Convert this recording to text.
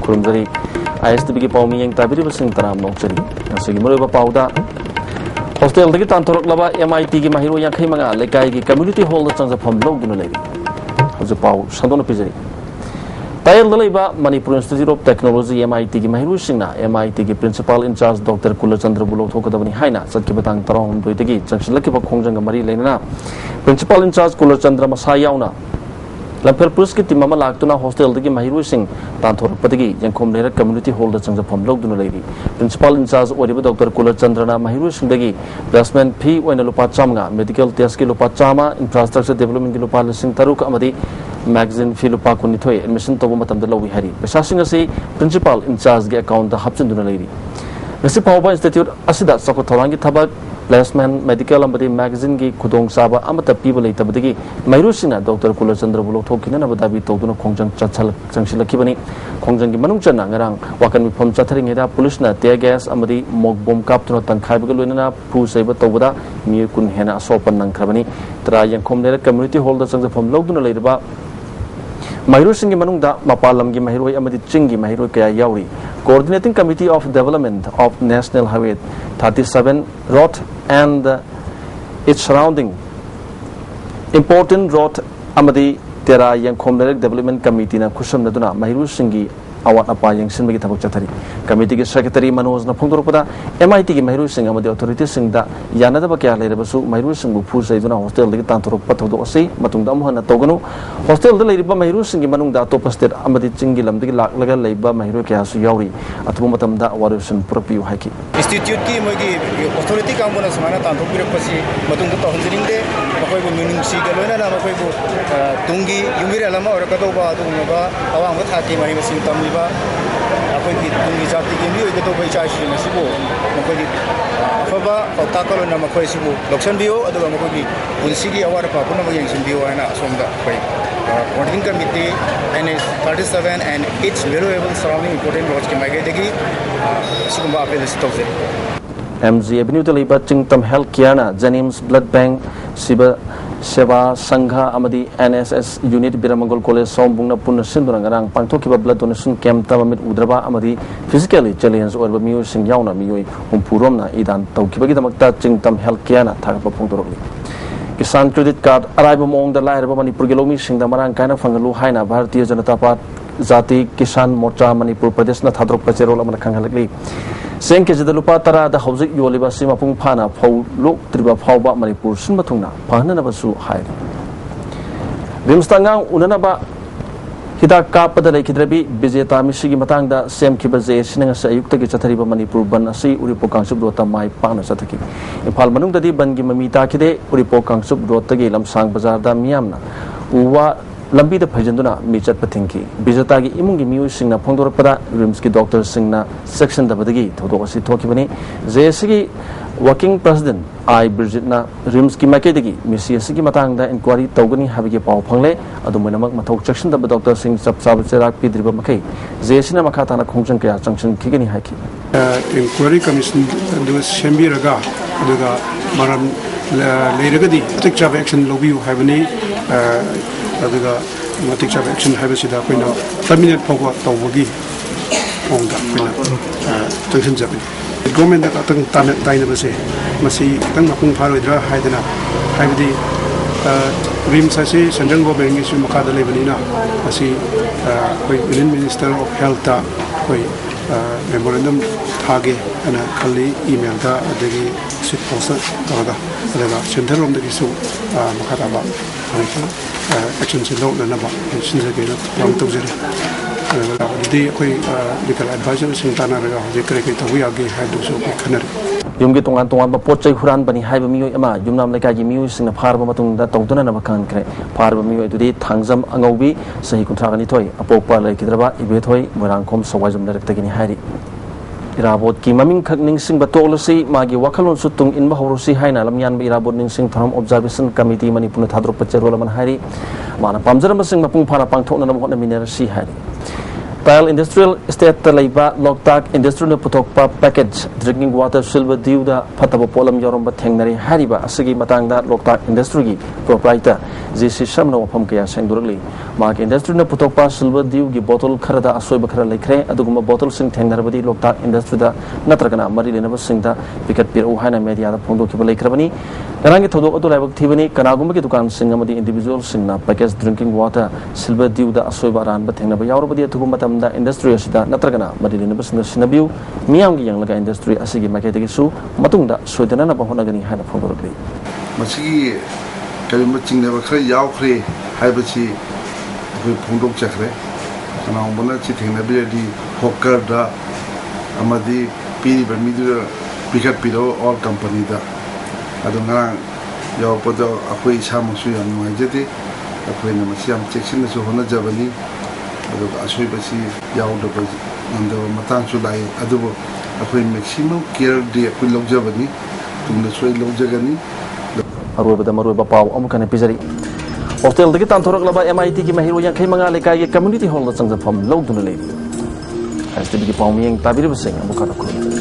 खुरुमजरी ISTB की पाउमी यंग ताबिरी बसिंग तराम नौचरी असगी मरोबा पाउदा हॉस्टल दगी तांतोरकलबा MIT की महिरो यांखै मंगा लेकाई की कम्युनिटी हॉल द चंगफम लौदुना लेबी हजु पाउ संदोन पिजरी तायल दलैबा Manipur institute of technology MIT की महिरो सिंगना MIT की प्रिंसिपल इंचार्ज डॉक्टर कुलचंद्र बुलो थोकदबनी हाइना सत्की बतांग तराम दोइदगी चंगसलकिबा खोंजंग मरी लेना प्रिंसिपल इंचार्ज कुलचंद्र मसा याउना लंफेर पुलिस की टीम लाक्तुना हॉस्टल की महिरो सिंग तांथोरपदगी यंखोम लेर कम्युनिटी हॉल द चंगफम लौदुना लेबी प्रिंसिपल इंचार्ज ओरिबा डॉक्टर कुलचंद्रना महिरो सिंगदगी प्लेसमेंट फी ओइना लुपा 100 मेडिकल टेस्ट की लुपा 100 इंफ्रास्ट्रक्चर डेवलपमेंट की लुपा 3,000 अमदी मैगजीन फी लुपा 19 एडमिशन तब मतम लौई हरी पैसासिंग असी प्रिंसिपल इंचार्ज के अकाउंट हपचंदुना लेरी ngasi pawba institute asida sako thorangi thabak placement medical amadi magazine की खुदोंग साबा अमत पीब लेतबदगी मैरुसिना डॉक्टर कुलचंद्र बुलो थोकिना नबदाबी तौदुना खोंजंग चछल चंगसिलखिबनी खोंजंग की मनुंग चना ngarang wakan मिफम चथरिंगेदा पुलिसना tear gas amadi mok bom kaptuna तंखाइबग लोइना फु सैब तौबदा मी कुन हेना असोपन नंखरबनी तरा यंखोम लेर कम्युनिटी हॉल द चंगफम लौदुना लेरबा महिरो सिंह मनुंगदा मपालम की महिरो अमदी चिंग की महिरो कया याउरी coordinating committee of development of national highway 37 road and its surrounding important road अमदी तेरा यंखोम लेर डेवलपमेंट कमिटी ना खुसम नदुना महिरो सिंह की awat apa yang sin bagi tabuk cathari committee ki secretary Manoj na phongdorpada MIT ki Mahirul Singh amadi authorities sing da yana da bakya lerebasu Mahirul Singh bu phu saiduna hostel dagi tanthorok pathodo ase matungda amhana toganu hostel da leiriba Mahirul Singh ki manungda top state amadi chingi lamdagi laklaga leiba Mahirul kya su yauri atubu matamda awarusun purapiu haiki institute ki mogi authority kamuna samana tanthok pirapasi matungda tohonjring de makoi bu minung si galona na makoi bu tungi yumire alama orakado ba adunga awang ba thati mari masing tam अखोई की तुंगी जाति की भी होइगे तो कोई चाइशी मसिबो मकोई फबा औताकलो न मकोई सिबो लक्षण बियो अदुगा मकोई की पुलिसी की अवार पा पुना मगे यंगसिन बियो आना असोमदा कोई coordinating committee NH 37 and its valuable surrounding important roads के मागे देगी सिकुंबा अपील स्टॉक से MG Avenue to Liba Chingtam Health Kiana Janims Blood Bank Siba Seva Sangha Amadi NSS Unit Biramangol College Sombungna Puna Sindunangarang Pangtokiba Blood Donation Camp Tamamit Udraba Amadi Physically Challenge or Miu Sing Yauna Miui Umpuromna Idan Tokibagi Makta Chingtam Health Kiana Tagapa Pungtoroli Kisan Credit Card arrive among the Lai Manipur Gilomi Sing the Marang kind of Fangalu Haina Bharatiya Janata Party Zati Kisan Morcha Manipur Pradesh na Thadrok Pachero Amakanghalakli Seng ke jada lupa tara da hauzik yoliba sima pung phana phau lok triba phauba Manipur sunba thungna phana na basu hai rimstangang unana ba hida kapada lekhidrabi bijeta misigi matangda sem khiba je sinanga sa ayukta ki chathariba Manipur ban asi uripo kangsub rota mai pangna chathaki imphal manung dadi ban gi mamita khide uripo kangsub rota gi lamsang bazar da miyamna uwa लंबी फैजंदुना मीचत पथिंकी बिजता की इमुंग की मियू सिंह फोंदोरपदा रिम्स की doctor सिंह section दबदगी थोदोसी थोकिबनी जेएससी की वर्किंग प्रेसिडेंट आई ब्रिजिटना रिम्स की माइकेदगी मिसी की मतंगदा इंक्वायरी तौगनी हाबिगे पाव फंगले अदुमनमक मथौ सेक्शन दब डॉक्टर सिंह सबसाब चेराक पिद्रिबा मखै जेएससी ना मखा ताना खोंजन कया जंक्शन खिगनी हाकी इंक्वायरी कमीशन दु सेंबिरगा अदुगा मरम लेरगदी टेक्चर एक्शन लोबियु हाबनी अदुगा मटिक चाब एक्शन हाइबसिदा कोइना टर्मिनेट फगवा तौबगी ओंदा कोइना जंक्शन जाबि गवर्नमेंट दा तंग ताइना बसे मसी तंग मपुंग फारोइद्रा हाइदना हाइबदि रिम्स असे सेंट्रल गवर्नमेंट की मखादा लेबनिना मसी कोइ यूनियन मिनिस्टर ऑफ हेल्थ ता कोइ मेमोरेंडम थागे अना खली ईमेल दा अदगी सिट पोस्ट तोगा अदगा सेंट्रल रोम दगिसु मखादा बा एक्शन से लोग ना बा एक्शन से केला हम तो जरे दी कोई लीगल एडवाइजर सिंताना रगा जे करे के तबु आगे है दुसो को खनर युमगी तोंगान तोंगान पोचै हुरान बनी हाइब मियो एमा युमनाम लेका gi मियो सिंग फारबा मतुंग दा तौदना ना बखान करे फारबा मियो दुदी थांगजम अंगौबी सही कुंथ्रागनि थोय अपोकपा लेकिद्रबा इबे थोय मोरांखोम सवाजम दरक्तगिनि हारि इराबोट की ममिंग खक निंगसिंग बतोलसी मागी वखलोन सुतुंग इनबा हौरसी हाइना लमयान बे इराबोट निंगसिंग थरम ऑब्जर्वेशन कमिटी मणिपुर थाद्रो पचेरोल मन हारि माना पामजरम सिंग मपुंग फाना पांगथोना नम होना मिनरसी हारि टाइल इंडस्ट्रियल स्टेट तलैबा लोकताक इंडस्ट्री पुथोकपा package drinking water Silver Dew दा फतब पोलम योरम थेंगनरी हारिबा असगी मतंगदा लोकताक इंडस्ट्री की proprietor JC Shamna wafam kaya sengduragli mak industry na putokpa silver dew gi bottle kharada asoi bakhara lekhre aduguma bottle sing thengnarbadi loktak industry da natragana mari lenaba singda pikat pir haina media da phongdo ki lekrabani kanang gi thodok adu laibak thibani kanagumba gi dukan sing amadi individual singna package drinking water silver dew da asoi baran ba thengnaba yaurabadi atugum matamda industry asida natragana mari lenaba singna sinabiu miyam gi yang laga industry asigi market gi su matungda soidana na bahonagani haina phongdoragli masigi kalima chingna bakra yaw khre haibachi koi phongdok chakre kana umbana chi thengna bi di hawker da amadi piri ba midu pikat piro all company da adunga yaw podo akoi samu su yam ngai jeti akoi na masiam chection su hona jabani adu asoi basi yaw da ba nanda matang su lai adu akoi maximum care di akoi logjabani tumna soi logjagani Maruba pau amukane pizari hostel dagi tantorak laba MIT ki mahiro yang khai manga lekai ge community hall da changjapam logduna lebi as the bigi pau miyeng tabiri basing amukana khulun